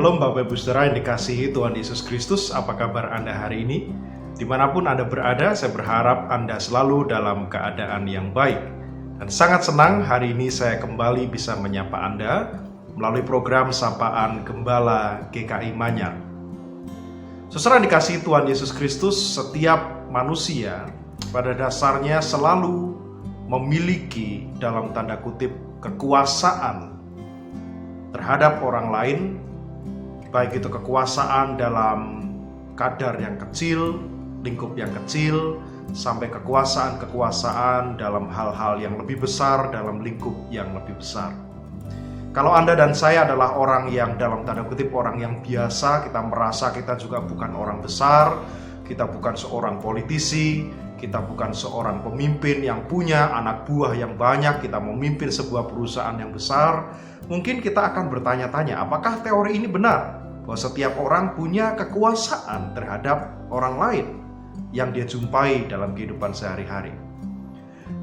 Shalom Bapak Ibu Saudara yang dikasihi Tuhan Yesus Kristus. Apa kabar Anda hari ini? Dimanapun Anda berada, saya berharap Anda selalu dalam keadaan yang baik. Dan sangat senang hari ini saya kembali bisa menyapa Anda melalui program Sapaan Gembala GKI Manyar. Saudara yang dikasihi Tuhan Yesus Kristus, setiap manusia pada dasarnya selalu memiliki dalam tanda kutip kekuasaan terhadap orang lain, baik itu kekuasaan dalam kadar yang kecil, lingkup yang kecil, sampai kekuasaan dalam hal-hal yang lebih besar, dalam lingkup yang lebih besar. Kalau Anda dan saya adalah orang yang dalam tanda kutip orang yang biasa, kita merasa kita juga bukan orang besar, kita bukan seorang politisi, kita bukan seorang pemimpin yang punya anak buah yang banyak, kita memimpin sebuah perusahaan yang besar, mungkin kita akan bertanya-tanya, apakah teori ini benar? Bahwa setiap orang punya kekuasaan terhadap orang lain yang dia jumpai dalam kehidupan sehari-hari.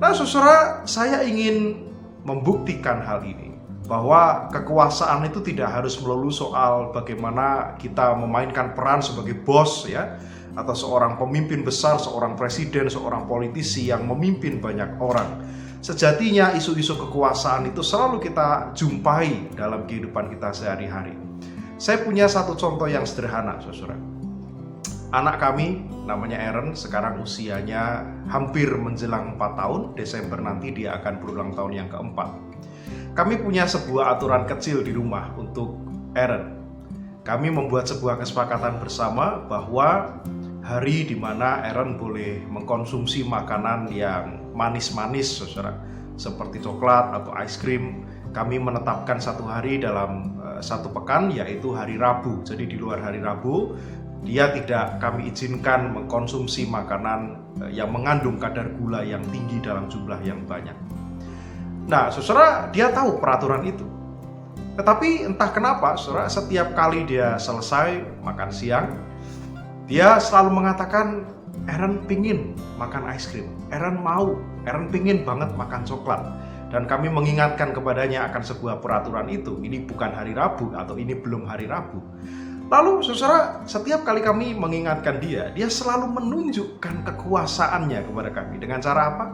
Nah, saudara, saya ingin membuktikan hal ini, bahwa kekuasaan itu tidak harus melulu soal bagaimana kita memainkan peran sebagai bos, ya, atau seorang pemimpin besar, seorang presiden, seorang politisi yang memimpin banyak orang. Sejatinya isu-isu kekuasaan itu selalu kita jumpai dalam kehidupan kita sehari-hari. Saya punya satu contoh yang sederhana, saudara. Anak kami namanya Aaron, sekarang usianya hampir menjelang 4 tahun. Desember nanti dia akan berulang tahun yang keempat. Kami punya sebuah aturan kecil di rumah untuk Aaron. Kami membuat sebuah kesepakatan bersama bahwa hari di mana Aaron boleh mengkonsumsi makanan yang manis-manis, saudara, seperti coklat atau es krim, kami menetapkan satu hari dalam satu pekan, yaitu hari Rabu. Jadi di luar hari Rabu, dia tidak kami izinkan mengkonsumsi makanan yang mengandung kadar gula yang tinggi dalam jumlah yang banyak. Nah, saudara, dia tahu peraturan itu. Tetapi entah kenapa, saudara, setiap kali dia selesai makan siang, dia selalu mengatakan, Aaron pingin makan es krim, Aaron pingin banget makan coklat. Dan kami mengingatkan kepadanya akan sebuah peraturan itu. Ini bukan hari Rabu atau ini belum hari Rabu. Lalu saudara, setiap kali kami mengingatkan dia selalu menunjukkan kekuasaannya kepada kami. Dengan cara apa?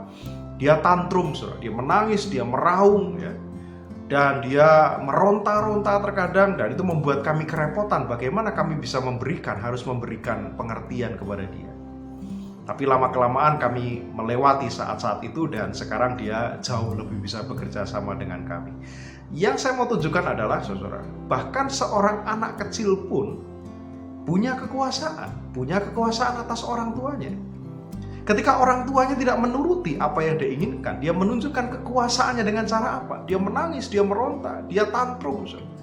Dia tantrum, saudara. Dia menangis, dia meraung, ya. Dan dia meronta-ronta terkadang. Dan itu membuat kami kerepotan. Bagaimana kami bisa harus memberikan pengertian kepada dia. Tapi lama-kelamaan kami melewati saat-saat itu dan sekarang dia jauh lebih bisa bekerja sama dengan kami. Yang saya mau tunjukkan adalah, saudara, bahkan seorang anak kecil pun punya kekuasaan atas orang tuanya. Ketika orang tuanya tidak menuruti apa yang dia inginkan, dia menunjukkan kekuasaannya dengan cara apa? Dia menangis, dia meronta, dia tantrum, saudara.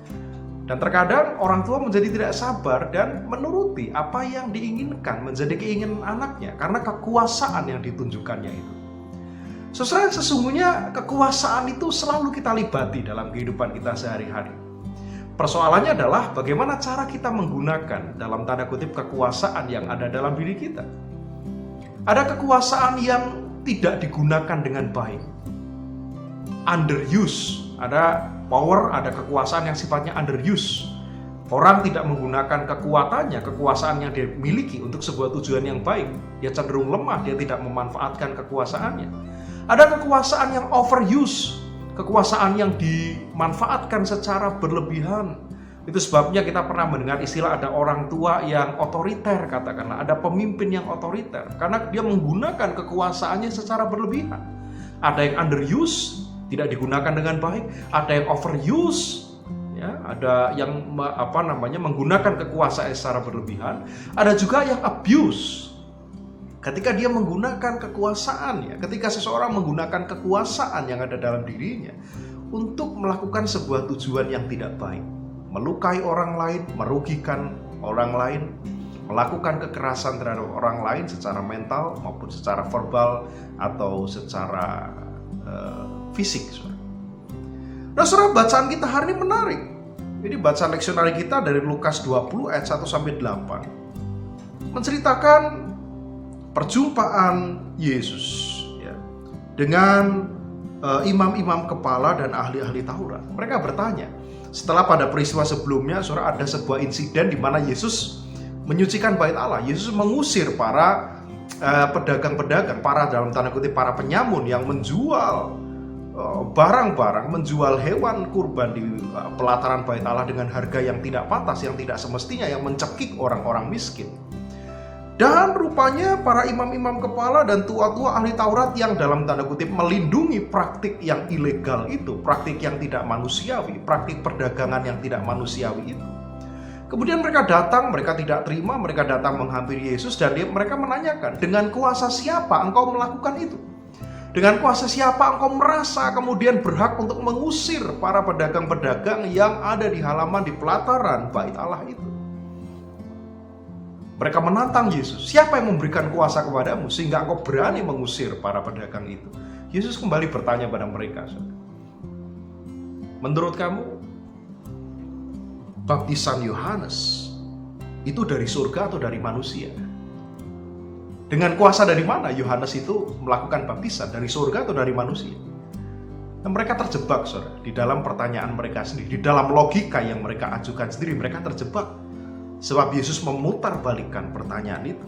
Dan terkadang orang tua menjadi tidak sabar dan menuruti apa yang diinginkan, menjadi keinginan anaknya karena kekuasaan yang ditunjukkannya itu. Saudara, sesungguhnya kekuasaan itu selalu kita libati dalam kehidupan kita sehari-hari. Persoalannya adalah bagaimana cara kita menggunakan dalam tanda kutip kekuasaan yang ada dalam diri kita. Ada kekuasaan yang tidak digunakan dengan baik, underuse. Ada power, ada kekuasaan yang sifatnya underuse. Orang tidak menggunakan kekuasaan yang dia miliki untuk sebuah tujuan yang baik. Dia cenderung lemah, dia tidak memanfaatkan kekuasaannya. Ada kekuasaan yang overuse, kekuasaan yang dimanfaatkan secara berlebihan. Itu sebabnya kita pernah mendengar istilah ada orang tua yang otoriter, katakanlah. Ada pemimpin yang otoriter, karena dia menggunakan kekuasaannya secara berlebihan. Ada yang underuse, tidak digunakan dengan baik, ada yang overuse, ya, ada yang menggunakan kekuasaan secara berlebihan, ada juga yang abuse. Ketika dia menggunakan kekuasaannya, ketika seseorang menggunakan kekuasaan yang ada dalam dirinya untuk melakukan sebuah tujuan yang tidak baik, melukai orang lain, merugikan orang lain, melakukan kekerasan terhadap orang lain secara mental maupun secara verbal atau secara fisik. Nah, saudara, bacaan kita hari ini menarik. Ini bacaan leksionari kita dari Lukas 20 ayat 1-8 menceritakan perjumpaan Yesus, ya, dengan imam-imam kepala dan ahli-ahli Taurat. Mereka bertanya, Setelah pada peristiwa sebelumnya, saudara, ada sebuah insiden di mana Yesus menyucikan bait Allah. Yesus mengusir para pedagang-pedagang, para dalam tanda kutip para penyamun yang menjual barang-barang, menjual hewan kurban di pelataran bait Allah dengan harga yang tidak pantas, yang tidak semestinya, yang mencekik orang-orang miskin. Dan rupanya para imam-imam kepala dan tua-tua ahli Taurat yang dalam tanda kutip melindungi praktik yang ilegal itu, praktik yang tidak manusiawi, praktik perdagangan yang tidak manusiawi itu. Kemudian mereka datang, mereka tidak terima, mereka datang menghampiri Yesus dan mereka menanyakan, dengan kuasa siapa engkau melakukan itu? Dengan kuasa siapa engkau merasa kemudian berhak untuk mengusir para pedagang-pedagang yang ada di halaman di pelataran bait Allah itu? Mereka menantang Yesus, siapa yang memberikan kuasa kepadamu sehingga engkau berani mengusir para pedagang itu? Yesus kembali bertanya pada mereka, menurut kamu, baptisan Yohanes itu dari surga atau dari manusia? Dengan kuasa dari mana Yohanes itu melakukan baptisan? Dari surga atau dari manusia? Dan mereka terjebak, saudara, di dalam pertanyaan mereka sendiri, di dalam logika yang mereka ajukan sendiri. Mereka terjebak sebab Yesus memutarbalikkan pertanyaan itu.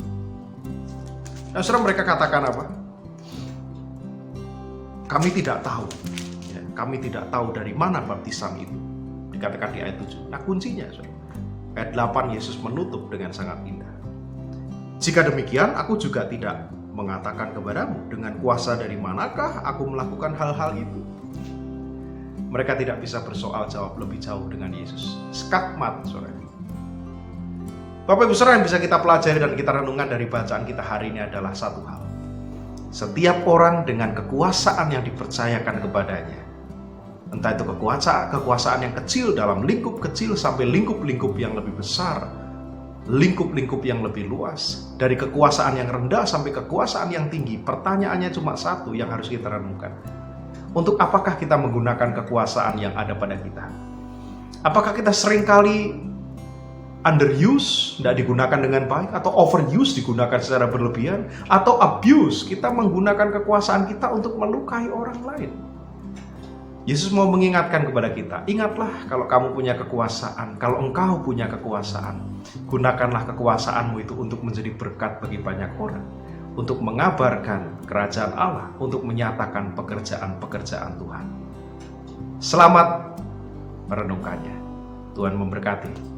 Nah, saudara, mereka katakan apa? Kami tidak tahu. Ya, kami tidak tahu dari mana baptisan itu. Dikatakan di ayat 7. Nah, kuncinya, saudara, ayat 8 Yesus menutup dengan sangat indah. Jika demikian, aku juga tidak mengatakan kepadamu dengan kuasa dari manakah aku melakukan hal-hal itu. Mereka tidak bisa bersoal jawab lebih jauh dengan Yesus. Skakmat, saudara. Bapak Ibu saudara, yang bisa kita pelajari dan kita renungkan dari bacaan kita hari ini adalah satu hal. Setiap orang dengan kekuasaan yang dipercayakan kepadanya, entah itu kekuasaan yang kecil dalam lingkup kecil sampai lingkup-lingkup yang lebih besar, lingkup-lingkup yang lebih luas, dari kekuasaan yang rendah sampai kekuasaan yang tinggi. Pertanyaannya cuma satu yang harus kita renungkan. Untuk apakah kita menggunakan kekuasaan yang ada pada kita? Apakah kita seringkali underuse, tidak digunakan dengan baik, atau overuse, digunakan secara berlebihan, atau abuse, kita menggunakan kekuasaan kita untuk melukai orang lain? Yesus mau mengingatkan kepada kita, ingatlah kalau kamu punya kekuasaan, kalau engkau punya kekuasaan, gunakanlah kekuasaanmu itu untuk menjadi berkat bagi banyak orang, untuk mengabarkan kerajaan Allah, untuk menyatakan pekerjaan-pekerjaan Tuhan. Selamat merenungkannya. Tuhan memberkati.